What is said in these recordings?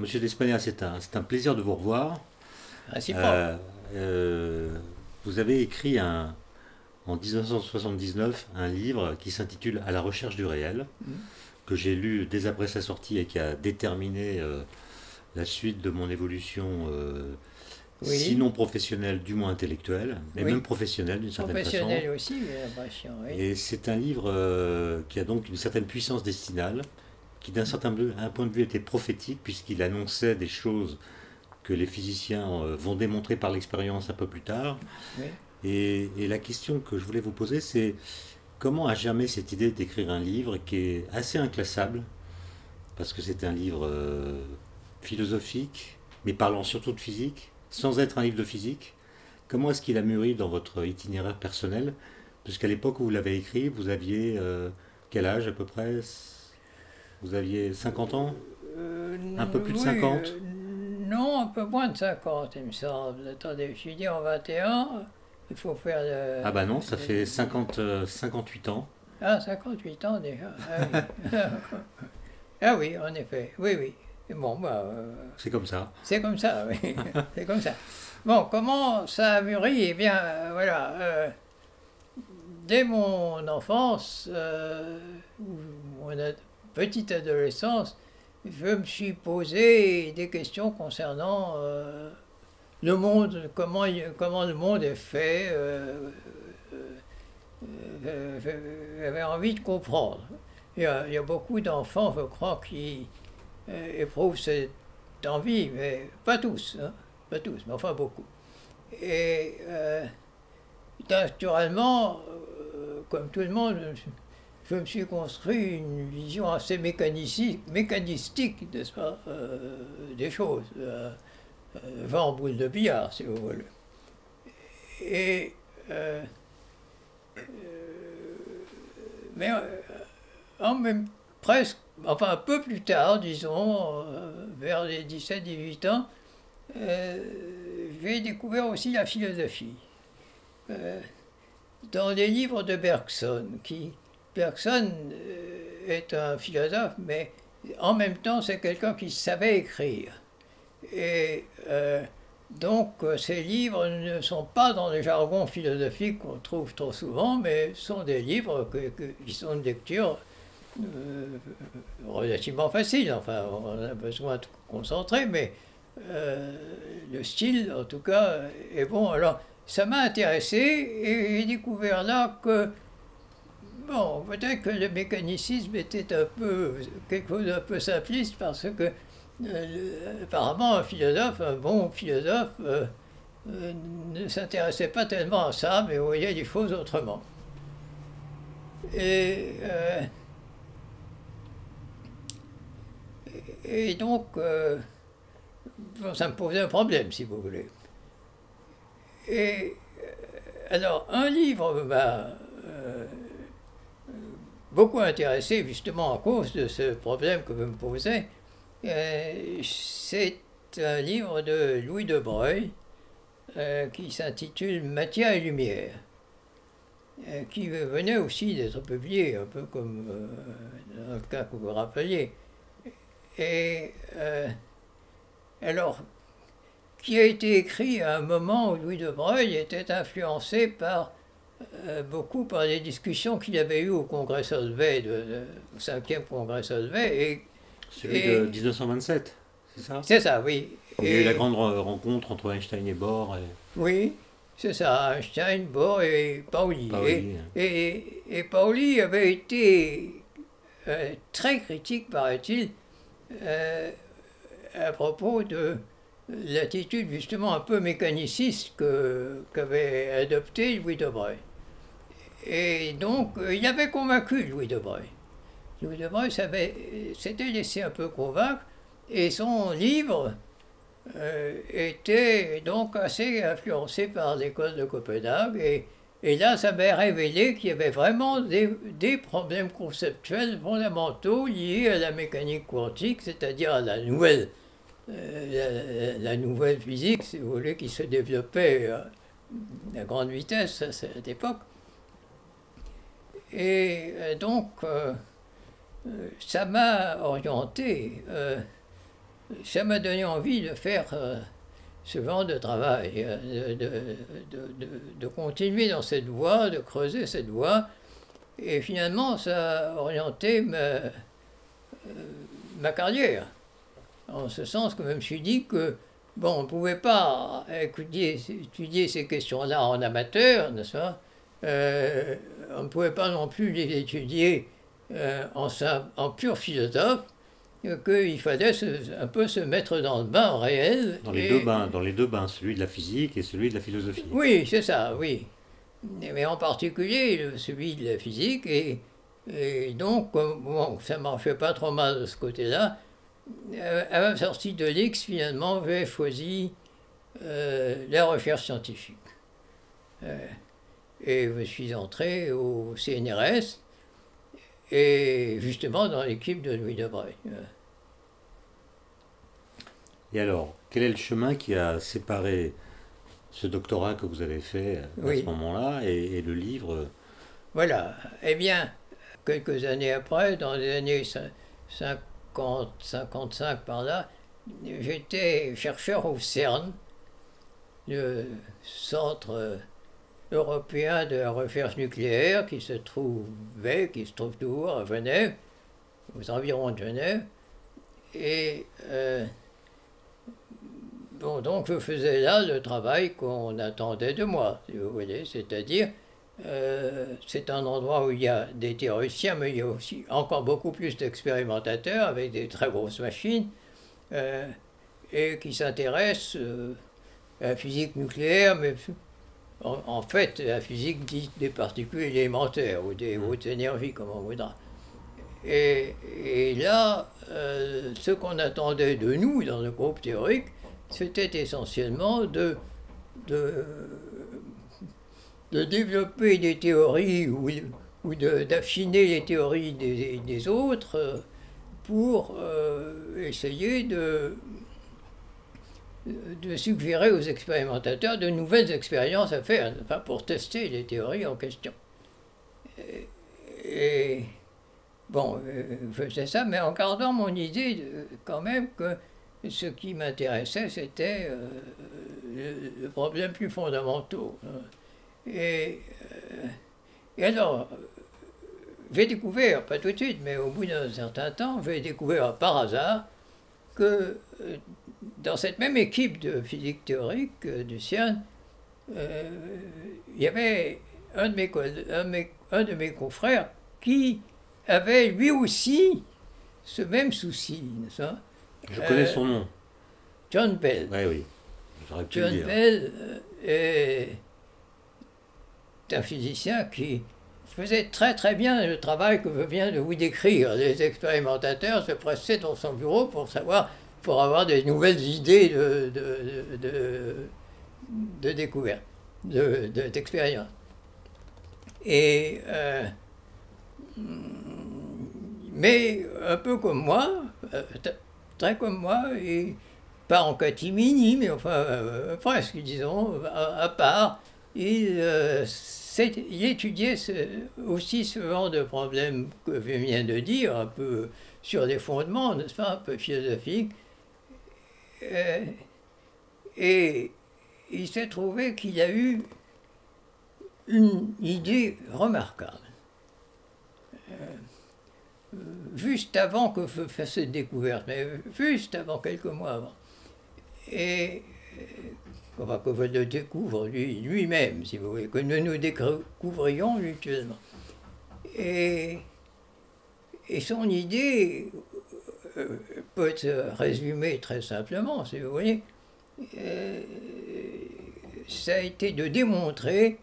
Monsieur d'Espagna, c'est un plaisir de vous revoir. Réciproque. Euh, vous avez écrit en 1979 un livre qui s'intitule À la recherche du réel, Mm. que j'ai lu dès après sa sortie et qui a déterminé la suite de mon évolution, Oui, sinon professionnelle, du moins intellectuelle, et même oui. professionnelle d'une certaine façon. Professionnel aussi, j'ai l'impression, oui. Et c'est un livre qui a donc une certaine puissance destinale, qui d'un un point de vue était prophétique, puisqu'il annonçait des choses que les physiciens vont démontrer par l'expérience un peu plus tard. Oui. Et la question que je voulais vous poser, c'est comment a germé cette idée d'écrire un livre qui est assez inclassable, parce que c'est un livre philosophique, mais parlant surtout de physique, sans être un livre de physique. Comment est-ce qu'il a mûri dans votre itinéraire personnel? Puisqu'à l'époque où vous l'avez écrit, vous aviez quel âge à peu près? Vous aviez 50 ans? Un peu plus de Oui, 50? non, un peu moins de 50, il me semble. Attendez, je suis dit en 21, il faut faire Ah bah non, ça fait 58 ans. Ah, 58 ans déjà. Ah oui. Ah oui, en effet. Oui, oui. Et bon, bah, C'est comme ça. c'est comme ça, oui. C'est comme ça. Bon, comment ça a mûri? Eh bien, voilà. Dès mon enfance, ou petite adolescence, je me suis posé des questions concernant le monde, comment le monde est fait. J'avais envie de comprendre. Il y a beaucoup d'enfants, je crois, qui éprouvent cette envie, mais pas tous, hein, pas tous, mais enfin beaucoup. Et naturellement, comme tout le monde, je me suis construit une vision assez mécanistique, n'est-ce pas, des choses. Genre boule de billard, si vous voulez. Et, mais en même presque, enfin un peu plus tard, disons, vers les 17-18 ans, j'ai découvert aussi la philosophie. Euh, dans les livres de Bergson, Bergson est un philosophe, mais en même temps c'est quelqu'un qui savait écrire. Et donc ces livres ne sont pas dans le jargon philosophique qu'on trouve trop souvent, mais sont des livres qui sont de lecture relativement facile. Enfin, on a besoin de concentrer, mais le style, en tout cas, est bon. Alors, ça m'a intéressé et j'ai découvert là que, bon, peut-être que le mécanicisme était un peu quelque chose d'un peu simpliste parce que, apparemment, un bon philosophe, ne s'intéressait pas tellement à ça, mais voyait les choses autrement. Et, euh, et donc, bon, ça me posait un problème, si vous voulez. Et alors, un livre m'a beaucoup intéressé, justement à cause de ce problème que vous me posez. C'est un livre de Louis de Broglie qui s'intitule Matière et lumière, qui venait aussi d'être publié, un peu comme dans le cas que vous rappeliez. Et alors, qui a été écrit à un moment où Louis de Broglie était influencé beaucoup par les discussions qu'il avait eues au congrès Solvay, au 5e congrès Solvay. Celui de Et 1927, c'est ça? c'est ça, oui. Où il y a eu la grande rencontre entre Einstein et Bohr et Oui, c'est ça, Einstein, Bohr et Pauli. Pauli. Et Pauli avait été très critique, paraît-il, euh, à propos de l'attitude justement un peu mécaniciste qu'avait adoptée Louis de Broglie. Et donc, il avait convaincu Louis de Broglie. Louis de Broglie s'était laissé un peu convaincre, et son livre était donc assez influencé par l'école de Copenhague. Et là, ça m'a révélé qu'il y avait vraiment des problèmes conceptuels fondamentaux liés à la mécanique quantique, c'est-à-dire à la nouvelle physique, si vous voulez, qui se développait à grande vitesse à cette époque. Et donc, ça m'a orienté ça m'a donné envie de faire ce genre de travail, de continuer dans cette voie, de creuser cette voie. Et finalement, ça a orienté ma carrière. En ce sens que je me suis dit que, bon, on ne pouvait pas étudier ces questions-là en amateur, n'est-ce pas? On ne pouvait pas non plus les étudier en pur philosophe, qu'il fallait un peu se mettre dans le bain réel. Dans les deux bains, celui de la physique et celui de la philosophie. Oui, c'est ça, oui. Mais en particulier celui de la physique, et donc, bon, ça ne marchait pas trop mal de ce côté-là. À ma sortie de l'X, finalement, j'ai choisi la recherche scientifique. Et je suis entré au CNRS, et justement dans l'équipe de Louis Debreuil. Et alors, quel est le chemin qui a séparé ce doctorat que vous avez fait à ce moment-là et le livre? Voilà. Eh bien, quelques années après, dans les années 50, 55 par là, j'étais chercheur au CERN, le Centre européen de la recherche nucléaire qui se trouve toujours à Genève, aux environs de Genève. Et bon, donc je faisais là le travail qu'on attendait de moi, si vous voulez, c'est-à-dire c'est un endroit où il y a des théoriciens, mais il y a aussi encore beaucoup plus d'expérimentateurs avec des très grosses machines et qui s'intéressent à la physique nucléaire, mais en fait, la physique dite des particules élémentaires ou des hautes énergies, comme on voudra. Et là, ce qu'on attendait de nous dans le groupe théorique, c'était essentiellement de développer des théories ou d'affiner les théories des autres pour essayer de suggérer aux expérimentateurs de nouvelles expériences à faire, enfin, pour tester les théories en question. Et bon, je faisais ça, mais en gardant mon idée quand même que ce qui m'intéressait, c'était le problème plus fondamentaux. Et alors, j'ai découvert, pas tout de suite, mais au bout d'un certain temps, j'ai découvert par hasard que dans cette même équipe de physique théorique du CERN, il y avait un de mes confrères qui avait lui aussi ce même souci, n'est-ce pas? Je connais son nom. John Bell. Oui, j'aurais pu John le dire. Bell est un physicien qui faisait très très bien le travail que je viens de vous décrire. Les expérimentateurs se pressaient dans son bureau pour avoir des nouvelles idées de découverte, d'expérience. Et mais un peu comme moi, très comme moi, et pas en catimini, mais enfin presque, disons, à part, il étudiait aussi ce genre de problème que je viens de dire, un peu sur des fondements, n'est-ce pas, un peu philosophiques. Et il s'est trouvé qu'il y a eu une idée remarquable. Juste avant que je fasse cette découverte, mais juste avant, quelques mois avant. Et enfin, que je le découvre lui-même, si vous voulez, que nous nous découvrions mutuellement. Et son idée peut se résumer très simplement, si vous voulez. Ça a été de démontrer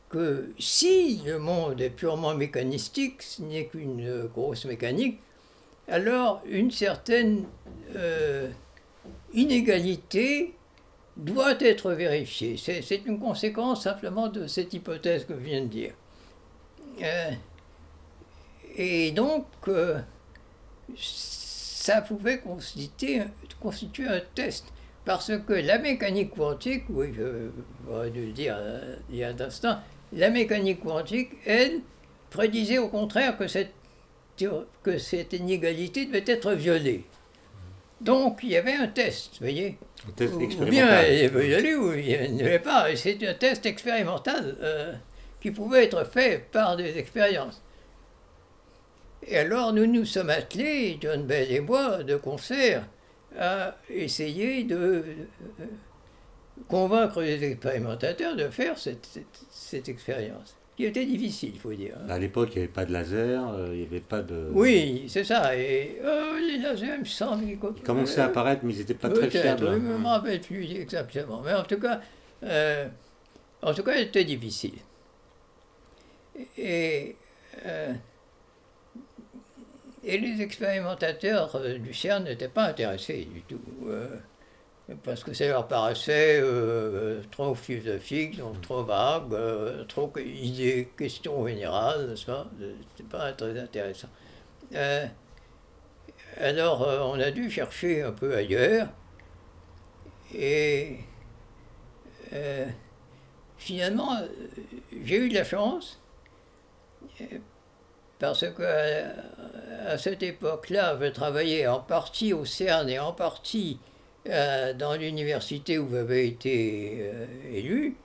que si le monde est purement mécanistique, ce n'est qu'une grosse mécanique, alors une certaine inégalité doit être vérifiée. C'est une conséquence simplement de cette hypothèse que je viens de dire. Et donc, ça pouvait constituer un test. Parce que la mécanique quantique, oui, je vais le dire il y a un instant, la mécanique quantique, elle, prédisait au contraire que cette inégalité devait être violée. Donc, il y avait un test, vous voyez. Un test Ou bien expérimental. il peut y aller ou il ne l'est pas. Et c'est un test expérimental qui pouvait être fait par des expériences. Et alors, nous nous sommes attelés, John Bell et moi, de concert, à essayer de convaincre les expérimentateurs de faire cette expérience, qui était difficile, il faut dire. À l'époque, il n'y avait pas de laser, il n'y avait pas de... Oui, c'est ça. Et les lasers, il me semble qu'ils Ils commençaient à apparaître, mais ils n'étaient pas très peut-être, fiables. je ne me rappelle plus exactement. Mais en tout cas, c'était difficile. Et, euh, et les expérimentateurs du CERN n'étaient pas intéressés du tout. Parce que ça leur paraissait trop philosophique, donc trop vague, trop idées, questions générales, n'est-ce pas? C'était pas très intéressant. Alors, on a dû chercher un peu ailleurs, et finalement, j'ai eu de la chance, parce que à cette époque-là, je travaillais en partie au CERN et en partie dans l'université où j'avais été élu,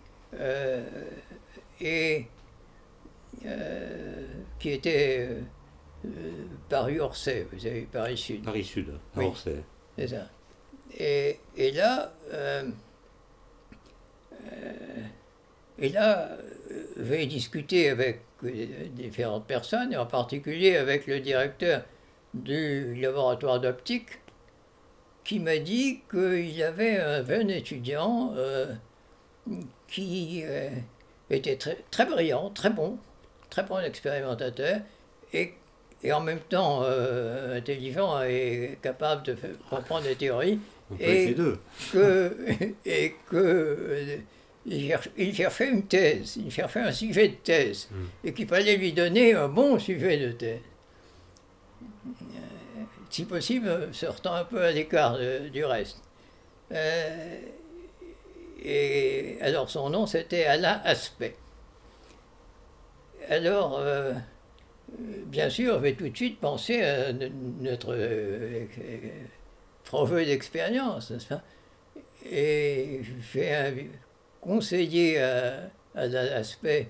et qui était Paris-Orsay, vous savez, Paris-Sud. Paris-Sud, à Oui. Orsay. C'est ça. Et là, j'ai discuté avec différentes personnes, et en particulier avec le directeur du laboratoire d'optique, qui m'a dit qu'il avait un jeune étudiant qui était très brillant, très bon expérimentateur, et en même temps intelligent et capable de comprendre les théories. On peut être les deux. Il cherchait une thèse, il cherchait un sujet de thèse, et qu'il fallait lui donner un bon sujet de thèse. Si possible, sortant un peu à l'écart du reste. Et alors son nom, c'était Alain Aspect. Alors, bien sûr, j'ai tout de suite pensé à notre projet d'expérience, n'est-ce pas? Et j'ai conseillé à Alain Aspect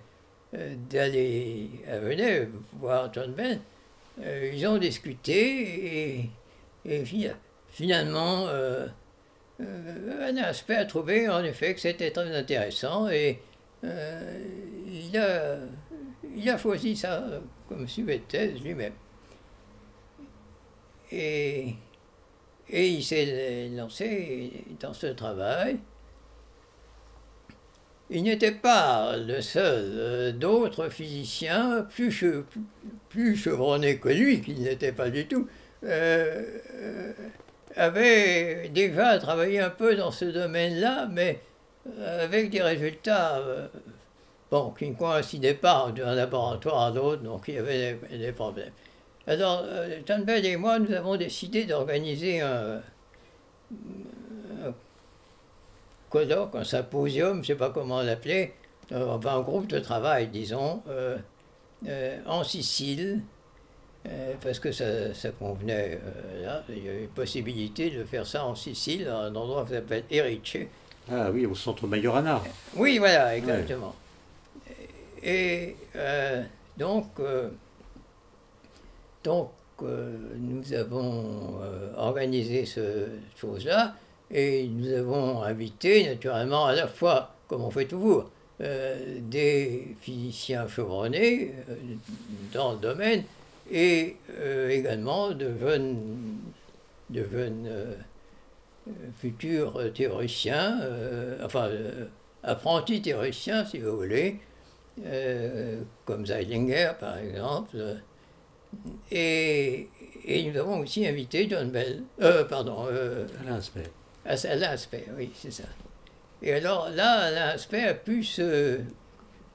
d'aller à Venise voir John Bell. Ils ont discuté et finalement, Alain Aspect a trouvé en effet que c'était très intéressant et il a choisi ça comme sujet de thèse lui-même. Et il s'est lancé dans ce travail. Il n'était pas le seul. D'autres physiciens, plus chevronnés que lui, qui n'était pas du tout, avaient déjà travaillé un peu dans ce domaine-là, mais avec des résultats qui ne coïncidaient pas d'un laboratoire à l'autre, donc il y avait des problèmes. Alors, John Bell et moi, nous avons décidé d'organiser un colloque, un symposium, je ne sais pas comment l'appeler, enfin un groupe de travail, disons, en Sicile, parce que ça convenait là, il y avait une possibilité de faire ça en Sicile, dans un endroit qui s'appelle Erice. Ah oui, au centre Majorana. Oui, voilà, exactement. Ouais. Et donc nous avons organisé cette chose-là, et nous avons invité naturellement à la fois, comme on fait toujours, des physiciens chevronnés dans le domaine, et également de jeunes futurs théoriciens, apprentis théoriciens si vous voulez, comme Zeilinger par exemple. Et nous avons aussi invité John Bell, Alain Aspect. Alain Aspect, oui, c'est ça. Et alors là, Alain Aspect a pu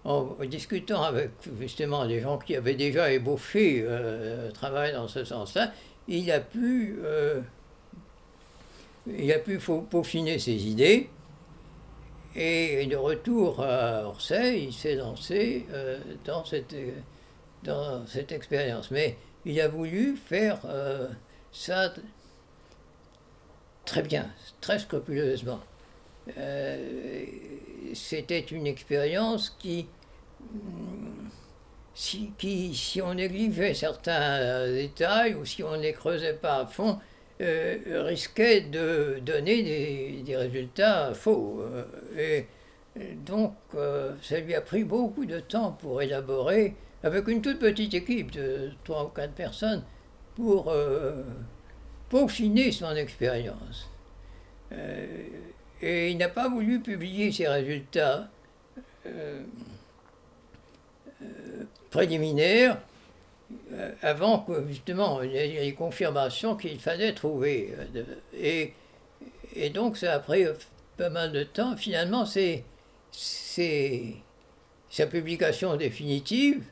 en discutant avec justement des gens qui avaient déjà ébauché travail dans ce sens-là, il a pu peaufiner ses idées. Et de retour à Orsay, il s'est lancé dans cette expérience. Mais il a voulu faire ça très bien, très scrupuleusement. C'était une expérience si on négligeait certains détails ou si on ne les creusait pas à fond, risquait de donner des résultats faux. Donc, ça lui a pris beaucoup de temps pour élaborer, avec une toute petite équipe de 3 ou 4 personnes, pour peaufiner son expérience. Et il n'a pas voulu publier ses résultats préliminaires avant que justement il y ait les confirmations qu'il fallait trouver. Et donc ça a pris pas mal de temps. Finalement, sa publication définitive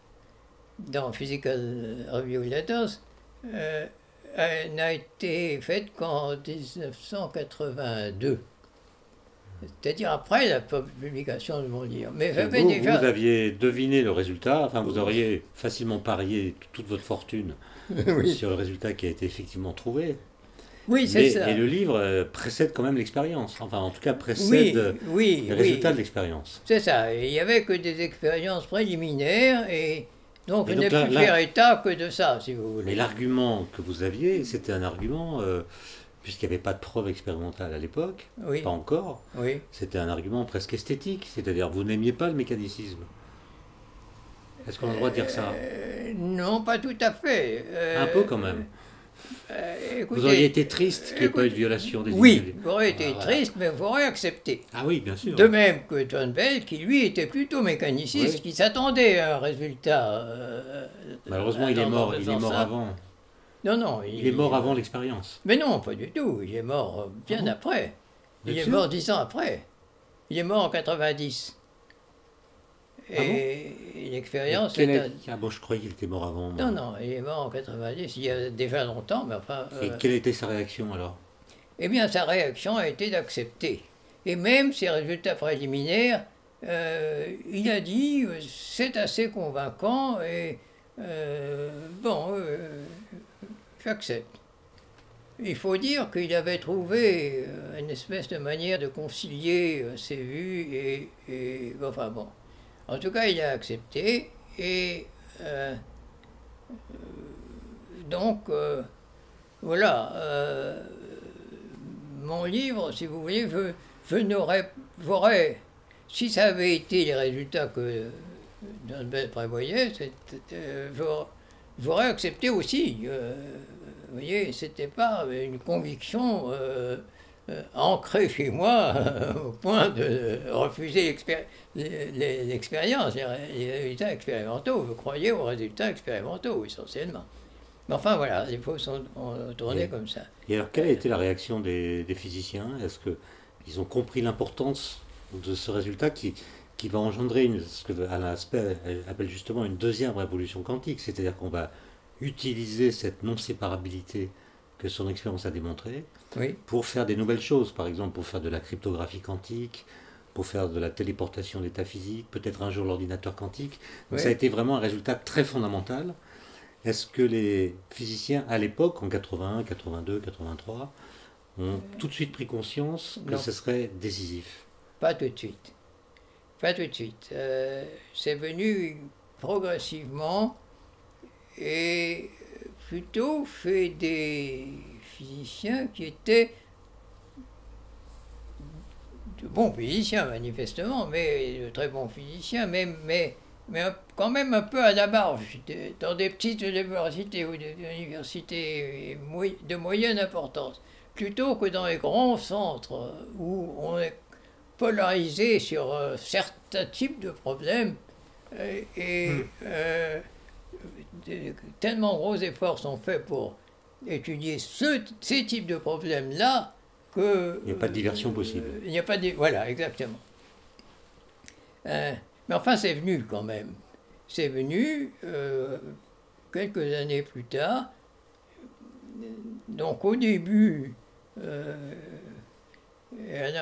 dans Physical Review Letters n'a été faite qu'en 1982. C'est-à-dire après la publication de mon livre. Mais vous, déjà... vous aviez deviné le résultat, enfin vous auriez facilement parié toute votre fortune oui. sur le résultat qui a été effectivement trouvé. Oui, c'est ça. Et le livre précède quand même l'expérience, enfin en tout cas précède les résultats de l'expérience. C'est ça, il n'y avait que des expériences préliminaires et donc il n'est plus faire état que de ça, si vous voulez. Mais l'argument que vous aviez, c'était un argument... puisqu'il n'y avait pas de preuve expérimentale à l'époque, oui. pas encore, oui. C'était un argument presque esthétique, c'est-à-dire vous n'aimiez pas le mécanicisme. Est-ce qu'on a le droit de dire ça? Non, pas tout à fait. Un peu quand même. Écoutez, vous auriez été triste qu'il n'y ait pas eu de violation des idées. Oui, j'aurais été triste, mais vous auriez accepté. Ah oui, bien sûr. De même que John Bell, qui lui était plutôt mécaniciste, qui s'attendait à un résultat. Malheureusement, il est mort avant. Non, non. Il est mort avant l'expérience. Mais non, pas du tout. Il est mort bien après. Il est mort 10 ans après. Il est mort en 90. Et l'expérience... Bon, je croyais qu'il était mort avant. Non, non, il est mort en 90. Il y a déjà longtemps, mais enfin... Et quelle était sa réaction alors? Eh bien, sa réaction a été d'accepter. Et même ses résultats préliminaires, il a dit, c'est assez convaincant et... j'accepte. Il faut dire qu'il avait trouvé une espèce de manière de concilier ses vues et enfin bon. En tout cas, il a accepté et donc voilà. Mon livre, si vous voulez, si ça avait été les résultats que John Bell prévoyait, j'aurais accepté aussi. Vous voyez, c'était pas une conviction ancrée chez moi au point de refuser l'expérience, les résultats expérimentaux. Je croyais aux résultats expérimentaux essentiellement. Mais enfin voilà, il faut tourner comme ça. Et alors, quelle a été la réaction des physiciens? Est-ce qu'ils ont compris l'importance de ce résultat qui va engendrer ce que Alain Aspect appelle justement une deuxième révolution quantique, c'est-à-dire qu'on va utiliser cette non-séparabilité que son expérience a démontrée pour faire des nouvelles choses, par exemple pour faire de la cryptographie quantique, pour faire de la téléportation d'états physiques, peut-être un jour l'ordinateur quantique. Donc ça a été vraiment un résultat très fondamental. Est-ce que les physiciens à l'époque, en 81, 82, 83, ont tout de suite pris conscience que ce serait décisif? Pas tout de suite. Pas tout de suite. C'est venu progressivement et plutôt chez des physiciens qui étaient de bons physiciens manifestement, mais de très bons physiciens, mais quand même un peu à la marge, dans des petites universités ou des universités de moyenne importance, plutôt que dans les grands centres où on est polarisé sur certains types de problèmes tellement gros efforts sont faits pour étudier ces types de problèmes-là que... Il n'y a pas de diversion possible. Il n'y a pas de... Voilà, exactement. Mais enfin, c'est venu quand même. C'est venu quelques années plus tard. Donc au début, Alain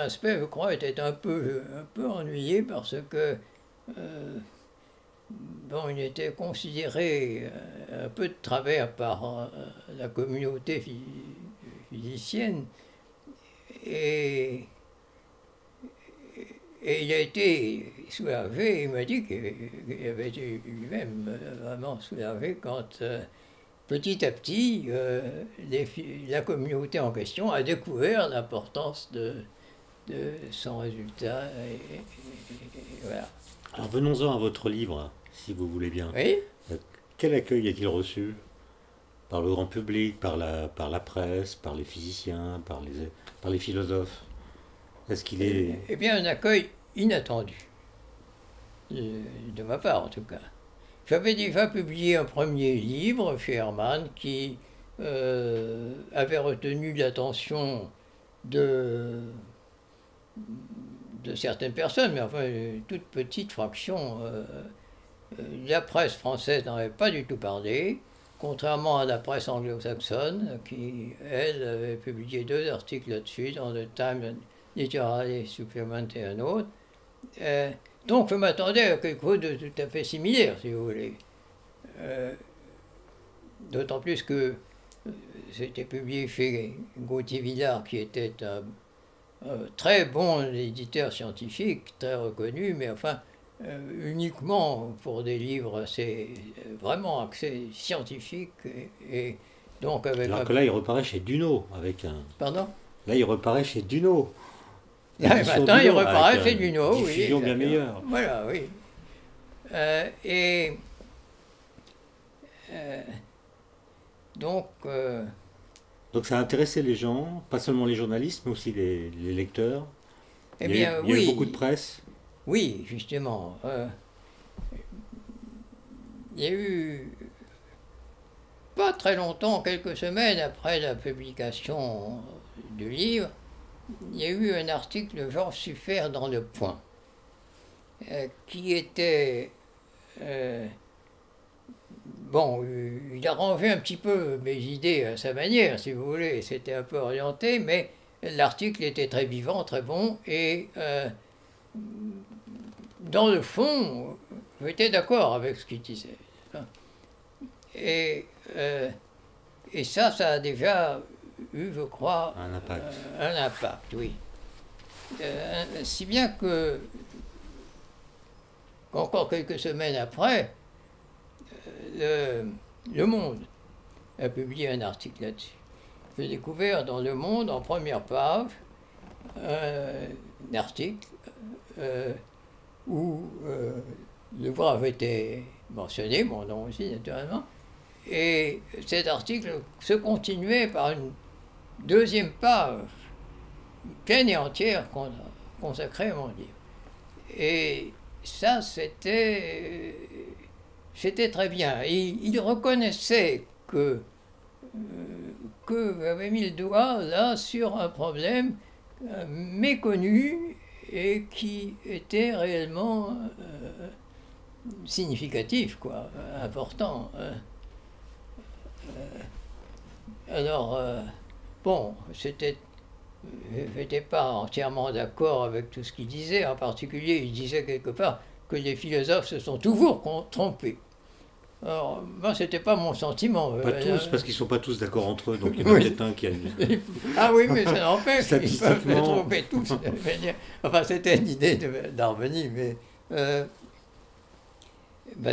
Aspect, je crois, était un peu ennuyé parce que il était considéré un peu de travers par la communauté physicienne et, et il a été soulagé, il m'a dit qu'il avait été lui-même vraiment soulagé quand petit à petit la communauté en question a découvert l'importance de son résultat. Voilà. Alors venons-en à votre livre, si vous voulez bien. Oui. Quel accueil a-t-il reçu par le grand public, par la presse, par les physiciens, par les philosophes? Est-ce qu'il est... Eh bien, un accueil inattendu, de ma part en tout cas. J'avais déjà publié un premier livre chez Hermann qui avait retenu l'attention de certaines personnes, mais enfin, une toute petite fraction. La presse française n'en avait pas du tout parlé, contrairement à la presse anglo-saxonne, qui, elle, avait publié 2 articles là-dessus, dans le Time Literary Supplement et un autre. Donc je m'attendais à quelque chose de tout à fait similaire, si vous voulez. D'autant plus que c'était publié chez Gauthier Villard, qui était un très bon éditeur scientifique, très reconnu, mais enfin, uniquement pour des livres assez vraiment axés scientifiques. Et donc avec Alors que là, il reparaît chez Duno avec un... Pardon? Là, il reparaît chez Duno. Maintenant, il reparaît chez Duno, oui. Diffusion bien meilleure. Voilà, oui. Donc ça a intéressé les gens, pas seulement les journalistes, mais aussi les lecteurs. Eh il y bien, a eu beaucoup de presse. Oui, justement. Il y a eu, pas très longtemps, quelques semaines après la publication du livre, il y a eu un article de Georges Suffert dans Le Point, qui était... bon, il a rangé un petit peu mes idées à sa manière, si vous voulez, c'était un peu orienté, mais l'article était très vivant, très bon, et dans le fond, j'étais d'accord avec ce qu'il disait. Et ça a déjà eu, je crois, un impact, oui. Si bien que, encore quelques semaines après, Le Monde a publié un article là-dessus. J'ai découvert dans Le Monde, en première page, un article où l'ouvrage était mentionné, mon nom aussi naturellement, et cet article se continuait par une deuxième page pleine et entière consacrée à mon livre. Et ça, c'était très bien. Et il reconnaissait que j'avais mis le doigt là sur un problème méconnu et qui était réellement significatif, quoi, important. Alors, bon, j'étais pas entièrement d'accord avec tout ce qu'il disait. En particulier, il disait quelque part que les philosophes se sont toujours trompés. Alors, moi, c'était pas mon sentiment. Pas tous, parce qu'ils sont pas tous d'accord entre eux, donc il y en a peut-être un qui a... Ah oui, mais ça n'empêche qu'ils peuvent se Statistiquement... tromper tous. Enfin, c'était une idée d'Harmonie, mais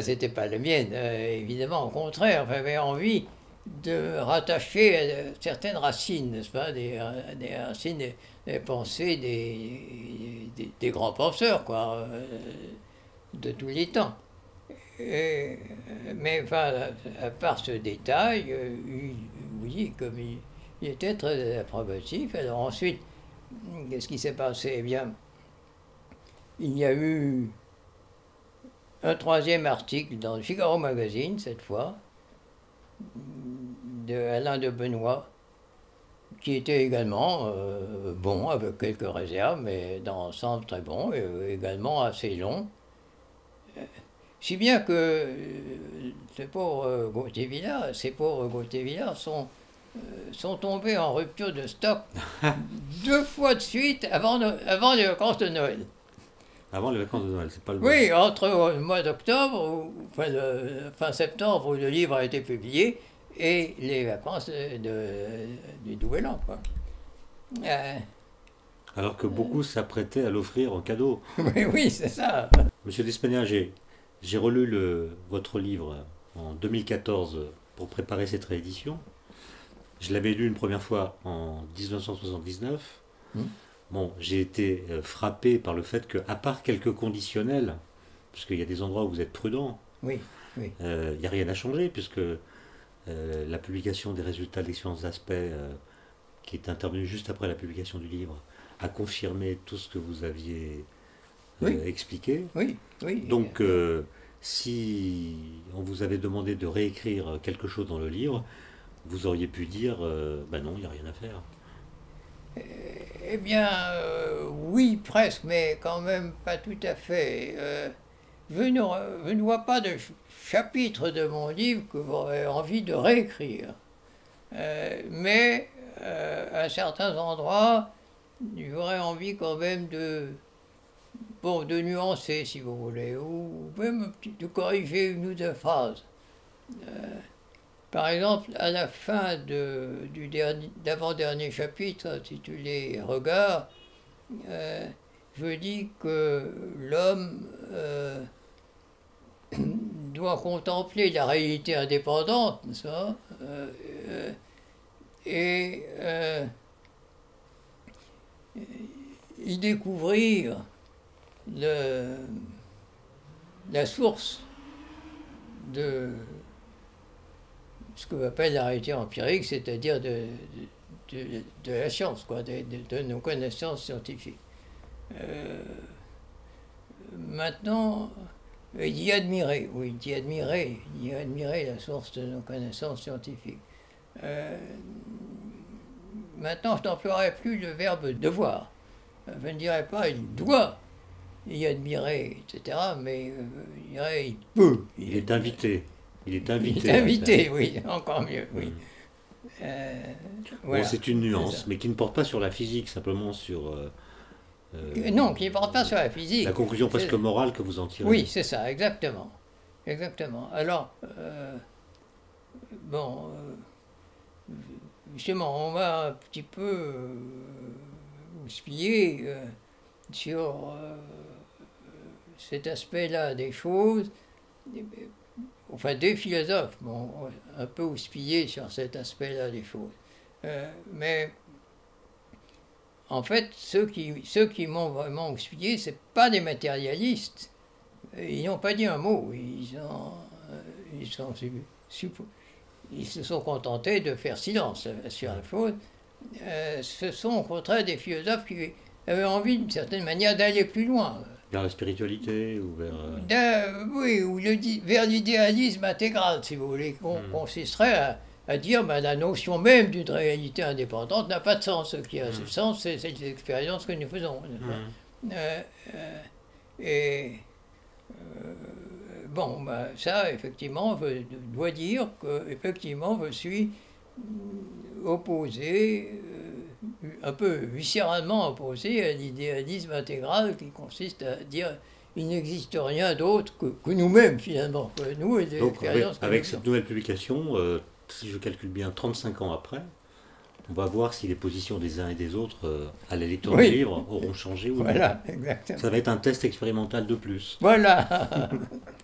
c'était pas la mienne, évidemment. Au contraire, j'avais envie de rattacher certaines racines, n'est-ce pas, des racines des pensées des grands penseurs, quoi, de tous les temps. Mais enfin, à part ce détail, oui, comme il était très approbatif. Alors ensuite, qu'est-ce qui s'est passé? Eh bien, il y a eu un 3e article dans le Figaro Magazine, cette fois, de Alain de Benoît, qui était également bon, avec quelques réserves, mais dans l'ensemble très bon, et également assez long. Si bien que ces pauvres Gauthier Villard sont tombés en rupture de stock 2 fois de suite avant les vacances de Noël. Avant les vacances de Noël, c'est pas le bon. Oui, entre le mois d'octobre, fin septembre, où le livre a été publié, et les vacances du Nouvel An, quoi. Alors que beaucoup s'apprêtaient à l'offrir en cadeau. Oui, oui, c'est ça. Monsieur Despaignat, j'ai relu votre livre en 2014 pour préparer cette réédition. Je l'avais lu une première fois en 1979. Bon, j'ai été frappé par le fait que, à part quelques conditionnels, puisqu'il y a des endroits où vous êtes prudent, Oui, oui. il n'y a rien à changer, puisque la publication des résultats de l'expérience d'aspect, qui est intervenue juste après la publication du livre, a confirmé tout ce que vous aviez expliqué. Oui, oui. Donc, si on vous avait demandé de réécrire quelque chose dans le livre, vous auriez pu dire ben non, il n'y a rien à faire. Eh bien, oui, presque, mais quand même pas tout à fait. Je ne vois pas de chapitre de mon livre que j'aurais envie de réécrire. Mais à certains endroits, j'aurais envie quand même de nuancer, si vous voulez, ou même de corriger une ou deux phrases. Par exemple, à la fin d'avant-dernier chapitre, intitulé Regards, je dis que l'homme doit contempler la réalité indépendante, ça, et y découvrir la source de ce que j'appelle la réalité empirique, c'est-à-dire de la science, quoi, de nos connaissances scientifiques. Maintenant, d'y admirer, oui, d'y admirer la source de nos connaissances scientifiques. Maintenant, je n'emploierai plus le verbe devoir. Je ne dirais pas il doit y admirer, etc., mais je dirais il peut. Il est invité. Il est invité. Il est invité, oui, encore mieux, oui. Voilà, bon, c'est une nuance, mais qui ne porte pas sur la physique, simplement sur... non, qui ne porte pas sur la physique. La conclusion presque morale que vous en tirez. Oui, c'est ça, exactement. Exactement. Alors, justement, on va un petit peu houspiller sur cet aspect-là des choses. Enfin, des philosophes m'ont un peu houspillé sur cet aspect-là des choses. Mais en fait, ceux qui m'ont vraiment houspillé, ce n'est pas des matérialistes. Ils n'ont pas dit un mot. Ils se sont contentés de faire silence sur la chose. Ce sont au contraire des philosophes qui avaient envie, d'une certaine manière, d'aller plus loin. Vers la spiritualité ou vers... oui, ou vers l'idéalisme intégral, si vous voulez, consisterait à dire ben, la notion même d'une réalité indépendante n'a pas de sens. Ce qui a ce sens, c'est l'expérience que nous faisons. Bon, ben, ça, effectivement, je dois dire que effectivement, je suis opposé, un peu viscéralement opposé à l'idéalisme intégral qui consiste à dire il n'existe rien d'autre que nous-mêmes, finalement, que nous et l'expérience. Avec cette nouvelle publication, si je calcule bien, 35 ans après, on va voir si les positions des uns et des autres à la lecture du livre auront changé ou non. Voilà, exactement. Ça va être un test expérimental de plus. Voilà,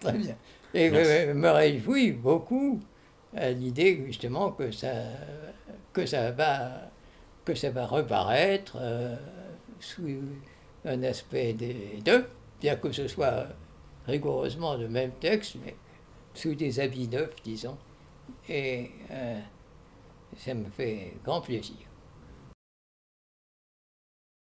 très bien. Et je me réjouis beaucoup à l'idée, justement, que ça va reparaître sous un aspect des deux, bien que ce soit rigoureusement le même texte, mais sous des habits neufs, disons. Et ça me fait grand plaisir.